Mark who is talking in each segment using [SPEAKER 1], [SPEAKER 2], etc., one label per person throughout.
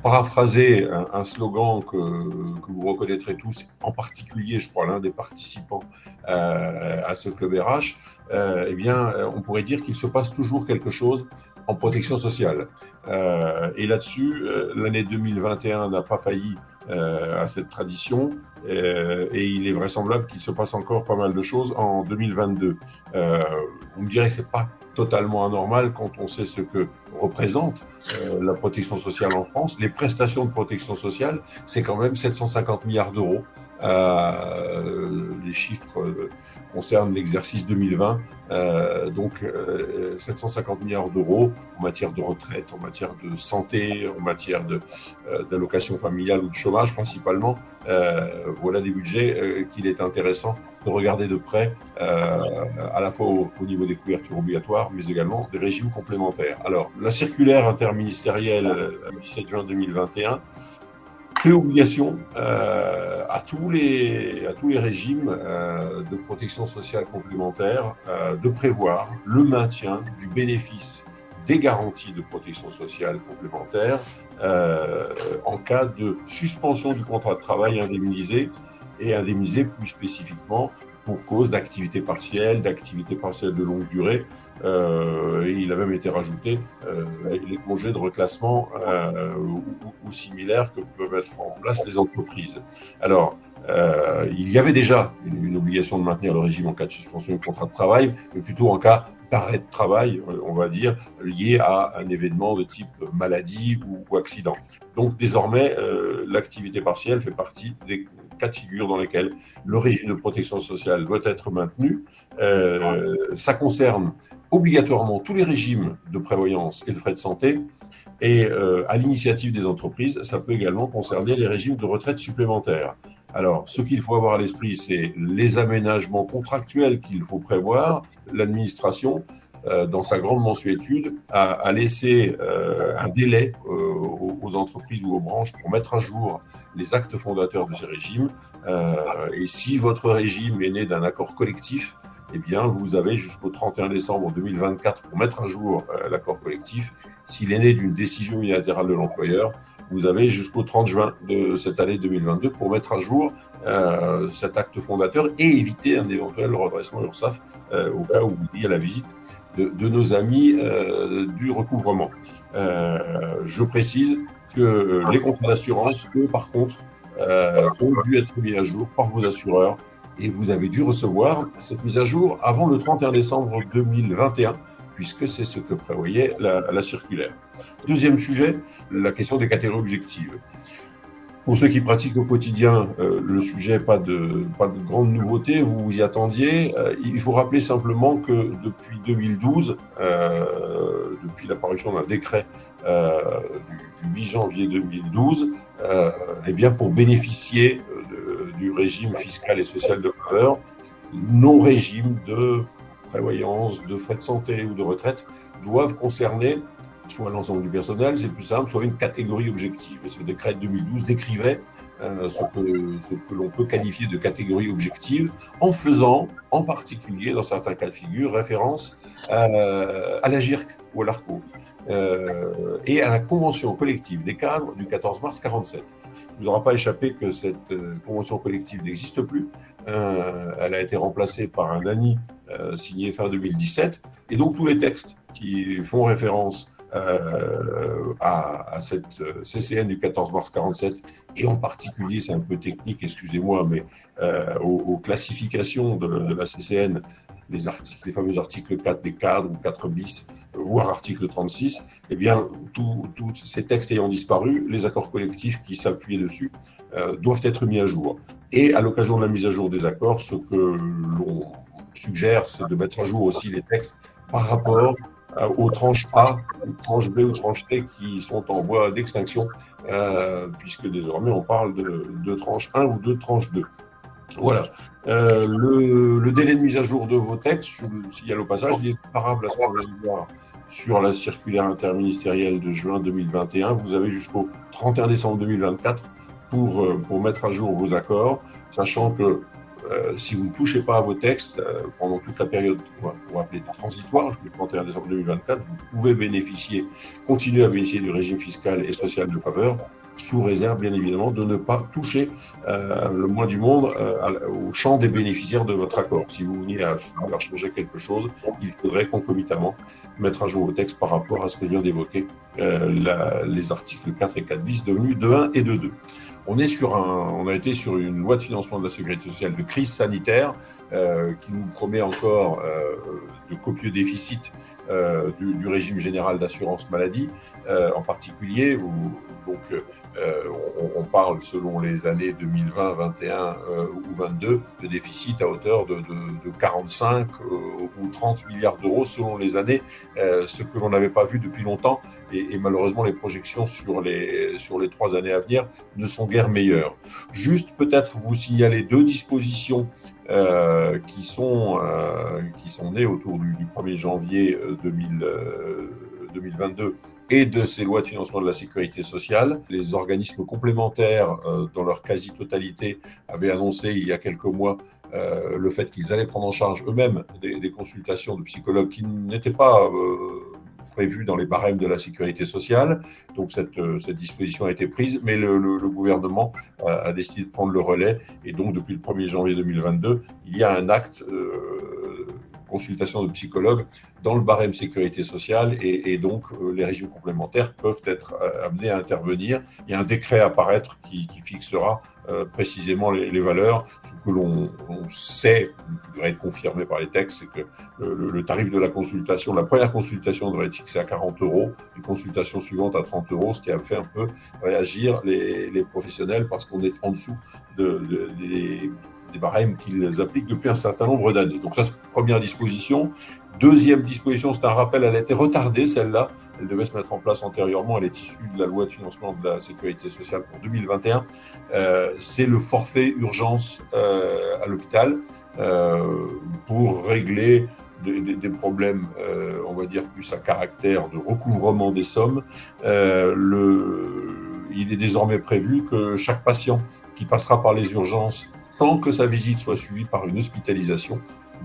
[SPEAKER 1] paraphraser un slogan que vous reconnaîtrez tous, en particulier, je crois, l'un des participants à ce club RH, eh bien, on pourrait dire qu'il se passe toujours quelque chose en protection sociale. Et là-dessus, l'année 2021 n'a pas failli à cette tradition, et il est vraisemblable qu'il se passe encore pas mal de choses en 2022. Vous me direz que c'est pas totalement anormal quand on sait ce que représente la protection sociale en France. Les prestations de protection sociale, c'est quand même 750 milliards d'euros. Les chiffres concernent l'exercice 2020, donc 750 milliards d'euros en matière de retraite, en matière de santé, en matière d'allocation familiale ou de chômage principalement. Voilà des budgets qu'il est intéressant de regarder de près, à la fois au niveau des couvertures obligatoires, mais également des régimes complémentaires. Alors, la circulaire interministérielle du 17 juin 2021 fait obligation à tous les régimes de protection sociale complémentaire de prévoir le maintien du bénéfice des garanties de protection sociale complémentaire en cas de suspension du contrat de travail indemnisé, et indemnisé plus spécifiquement pour cause d'activité partielle de longue durée. Et il a même été rajouté les congés de reclassement ou similaires que peuvent mettre en place les entreprises. Alors, il y avait déjà une obligation de maintenir le régime en cas de suspension du contrat de travail, mais plutôt en cas d'arrêt de travail, on va dire, lié à un événement de type maladie ou accident. Donc désormais, l'activité partielle fait partie des cas de figure dans lesquels le régime de protection sociale doit être maintenu. Ça concerne obligatoirement tous les régimes de prévoyance et de frais de santé, et à l'initiative des entreprises, ça peut également concerner les régimes de retraite supplémentaires. Alors, ce qu'il faut avoir à l'esprit, c'est les aménagements contractuels qu'il faut prévoir. L'administration, dans sa grande mansuétude, a laissé un délai aux entreprises ou aux branches pour mettre à jour les actes fondateurs de ces régimes. Et si votre régime est né d'un accord collectif, eh bien, vous avez jusqu'au 31 décembre 2024 pour mettre à jour l'accord collectif. S'il est né d'une décision unilatérale de l'employeur, vous avez jusqu'au 30 juin de cette année 2022 pour mettre à jour cet acte fondateur et éviter un éventuel redressement URSSAF au cas où il y a la visite de nos amis du recouvrement. Je précise que les contrats d'assurance, eux, par contre, ont dû être mis à jour par vos assureurs, et vous avez dû recevoir cette mise à jour avant le 31 décembre 2021, puisque c'est ce que prévoyait la circulaire. Deuxième sujet, la question des catégories objectives. Pour ceux qui pratiquent au quotidien, le sujet, pas de grande nouveauté, vous vous y attendiez. Il faut rappeler simplement que depuis 2012, depuis l'apparition d'un décret du 8 janvier 2012, eh bien pour bénéficier du régime fiscal et social de faveur, nos régimes de prévoyance, de frais de santé ou de retraite doivent concerner soit l'ensemble du personnel, c'est plus simple, soit une catégorie objective. Et ce décret de 2012 décrivait ce que l'on peut qualifier de catégorie objective, en faisant, en particulier, dans certains cas de figure, référence à la GIRC ou à l'ARCO, et à la convention collective des cadres du 14 mars 47. Il ne vous aura pas échappé que cette convention collective n'existe plus. Elle a été remplacée par un ANI signé fin 2017, et donc tous les textes qui font référence à cette CCN du 14 mars 47, et en particulier, c'est un peu technique, excusez-moi, mais aux classifications de la CCN, les fameux articles 4 des cadres ou 4 bis, voire article 36, eh bien, tous ces textes ayant disparu, les accords collectifs qui s'appuyaient dessus doivent être mis à jour. Et à l'occasion de la mise à jour des accords, ce que l'on suggère, c'est de mettre à jour aussi les textes par rapport aux tranches A, tranches B ou tranches C qui sont en voie d'extinction, puisque désormais on parle de tranche 1 ou de tranche 2. Voilà. Le délai de mise à jour de vos textes, s'il y a au passage, il est comparable à ce qu'on vient de voir sur la circulaire interministérielle de juin 2021. Vous avez jusqu'au 31 décembre 2024 pour mettre à jour vos accords, sachant que si vous ne touchez pas à vos textes pendant toute la période qu'on va appeler transitoire, jusqu'au 31 décembre 2024, vous pouvez continuer à bénéficier du régime fiscal et social de faveur, sous réserve, bien évidemment, de ne pas toucher le moins du monde au champ des bénéficiaires de votre accord. Si vous veniez à vouloir changer quelque chose, il faudrait concomitamment mettre à jour le texte par rapport à ce que je viens d'évoquer, les articles 4 et 4 bis devenus 2.1 et 2.2. On a été sur une loi de financement de la sécurité sociale de crise sanitaire qui nous promet encore de copieux déficits du régime général d'assurance maladie, en particulier, on parle selon les années 2020, 21 ou 22 de déficit à hauteur de 45 ou 30 milliards d'euros selon les années, ce que l'on n'avait pas vu depuis longtemps, et malheureusement les projections sur les 3 années à venir ne sont guère meilleures. Juste peut-être vous signaler 2 dispositions qui sont nées autour du 1er janvier 2022 et de ces lois de financement de la sécurité sociale. Les organismes complémentaires, dans leur quasi-totalité, avaient annoncé il y a quelques mois le fait qu'ils allaient prendre en charge eux-mêmes des consultations de psychologues qui n'étaient pas prévues dans les barèmes de la sécurité sociale. Donc cette disposition a été prise, mais le gouvernement a décidé de prendre le relais. Et donc depuis le 1er janvier 2022, il y a un acte consultation de psychologues dans le barème sécurité sociale, et donc les régimes complémentaires peuvent être amenés à intervenir. Il y a un décret à paraître qui fixera précisément les valeurs. Ce que l'on sait, qui devrait être confirmé par les textes, c'est que le tarif de la consultation, la première consultation devrait être fixé à 40 €, les consultations suivantes à 30 €, ce qui a fait un peu réagir les professionnels, parce qu'on est en dessous des barèmes qu'ils appliquent depuis un certain nombre d'années. Donc ça, c'est la première disposition. Deuxième disposition, c'est un rappel, elle a été retardée, celle-là. Elle devait se mettre en place antérieurement, elle est issue de la loi de financement de la sécurité sociale pour 2021. C'est le forfait urgence à l'hôpital pour régler des problèmes, on va dire, plus à caractère de recouvrement des sommes. Il est désormais prévu que chaque patient qui passera par les urgences sans que sa visite soit suivie par une hospitalisation,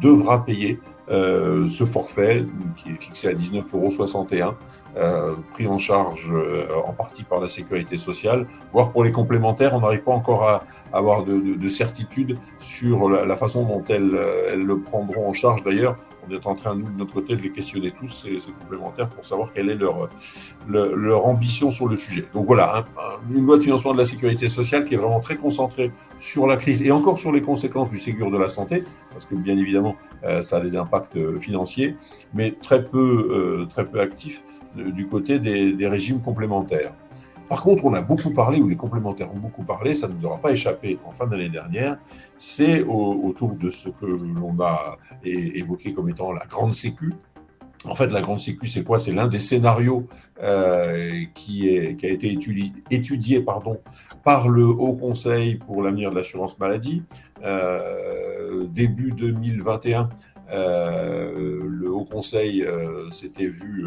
[SPEAKER 1] devra payer ce forfait qui est fixé à 19,61 €, pris en charge en partie par la sécurité sociale, voire pour les complémentaires. On n'arrive pas encore à avoir de certitude sur la façon dont elles le prendront en charge. D'ailleurs, on est en train, nous, de notre côté, de les questionner tous, ces complémentaires, pour savoir quelle est leur ambition sur le sujet. Donc voilà, une loi de financement de la sécurité sociale qui est vraiment très concentrée sur la crise et encore sur les conséquences du Ségur de la santé, parce que bien évidemment, ça a des impacts financiers, mais très peu actifs du côté des régimes complémentaires. Par contre, on a beaucoup parlé, ou les complémentaires ont beaucoup parlé, ça ne nous aura pas échappé en fin d'année dernière, c'est autour de ce que l'on a évoqué comme étant la grande sécu. En fait, la grande sécu, c'est quoi? C'est l'un des scénarios qui a été étudié par le Haut Conseil pour l'avenir de l'assurance maladie. Début 2021, le Haut Conseil s'était vu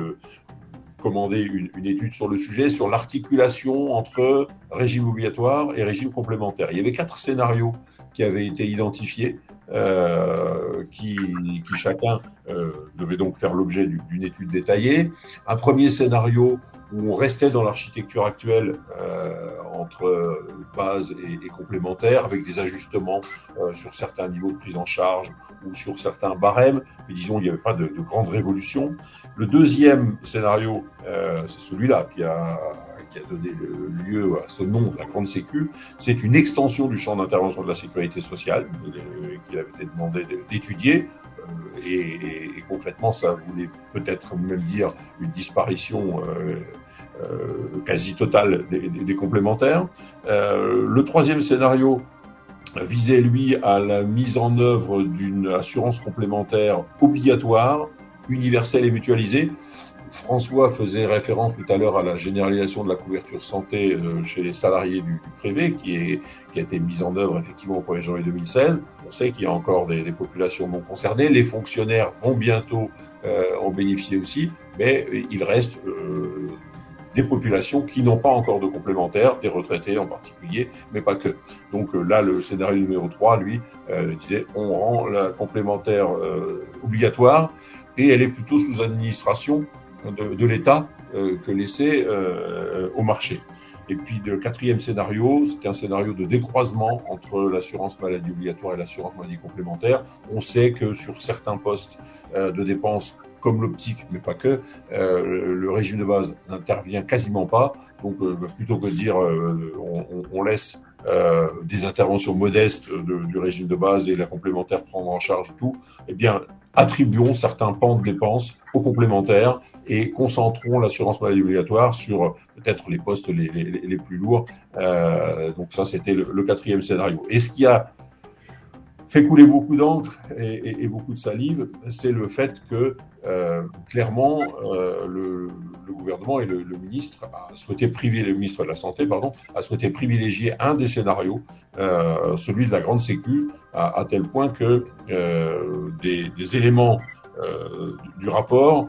[SPEAKER 1] commander une étude sur le sujet, sur l'articulation entre régime obligatoire et régime complémentaire. Il y avait 4 scénarios qui avaient été identifiés, qui chacun devait donc faire l'objet d'une étude détaillée. Un premier scénario où on restait dans l'architecture actuelle entre base et complémentaire, avec des ajustements sur certains niveaux de prise en charge ou sur certains barèmes, mais disons il n'y avait pas de grande révolution. Le deuxième scénario, c'est celui-là qui a donné lieu à ce nom, la grande sécu. C'est une extension du champ d'intervention de la sécurité sociale qu'il avait été demandé d'étudier. Et concrètement, ça voulait peut-être même dire une disparition quasi totale des complémentaires. Le troisième scénario visait, lui, à la mise en œuvre d'une assurance complémentaire obligatoire, universelle et mutualisée. François faisait référence tout à l'heure à la généralisation de la couverture santé chez les salariés du privé qui a été mise en œuvre effectivement au 1er janvier 2016. On sait qu'il y a encore des populations non concernées. Les fonctionnaires vont bientôt en bénéficier aussi, mais il reste des populations qui n'ont pas encore de complémentaire, des retraités en particulier, mais pas que. Donc là, le scénario numéro 3, lui, disait on rend la complémentaire obligatoire et elle est plutôt sous administration de l'État que laissée au marché. Et puis le quatrième scénario, c'est un scénario de décroisement entre l'assurance maladie obligatoire et l'assurance maladie complémentaire. On sait que sur certains postes de dépenses, comme l'optique, mais pas que, le régime de base n'intervient quasiment pas. Donc plutôt que de dire on laisse des interventions modestes du régime de base et la complémentaire prendre en charge tout, eh bien attribuons certains pans de dépenses aux complémentaires et concentrons l'assurance maladie obligatoire sur peut-être les postes les plus lourds. Donc ça, c'était le quatrième scénario. Et ce qui a fait couler beaucoup d'encre et beaucoup de salive, c'est le fait que clairement le gouvernement et le ministre a souhaité le ministre de la Santé, pardon, a souhaité privilégier un des scénarios, celui de la grande sécu, à tel point que des éléments du rapport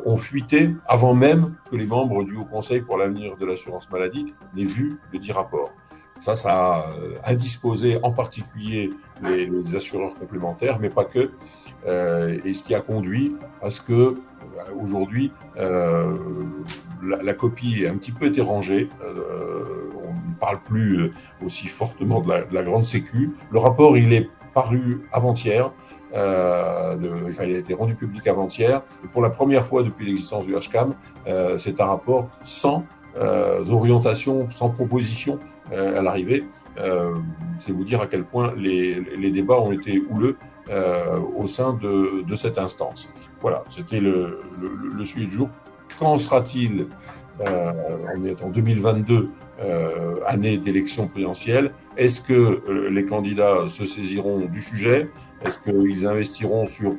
[SPEAKER 1] ont fuité avant même que les membres du Haut Conseil pour l'avenir de l'assurance maladie n'aient vu le dit rapport. Ça a indisposé en particulier les assureurs complémentaires, mais pas que. Et ce qui a conduit à ce que aujourd'hui la copie est un petit peu été rangée. On ne parle plus aussi fortement de la grande sécu. Le rapport, il est paru avant-hier. Il a été rendu public avant-hier. Et pour la première fois depuis l'existence du HCAM, c'est un rapport sans orientations, sans propositions à l'arrivée. C'est vous dire à quel point les débats ont été houleux au sein de cette instance. Voilà, c'était le sujet du jour. Quand sera-t-il, on est en 2022, année d'élection présidentielle, est-ce que les candidats se saisiront du sujet? Est-ce qu'ils investiront sur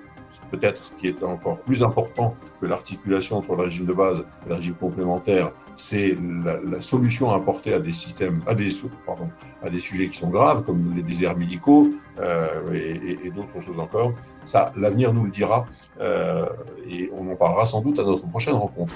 [SPEAKER 1] peut-être ce qui est encore plus important que l'articulation entre le régime de base et le régime complémentaire, c'est la solution à apporter à des sujets qui sont graves, comme les déserts médicaux et d'autres choses encore. Ça, l'avenir nous le dira et on en parlera sans doute à notre prochaine rencontre.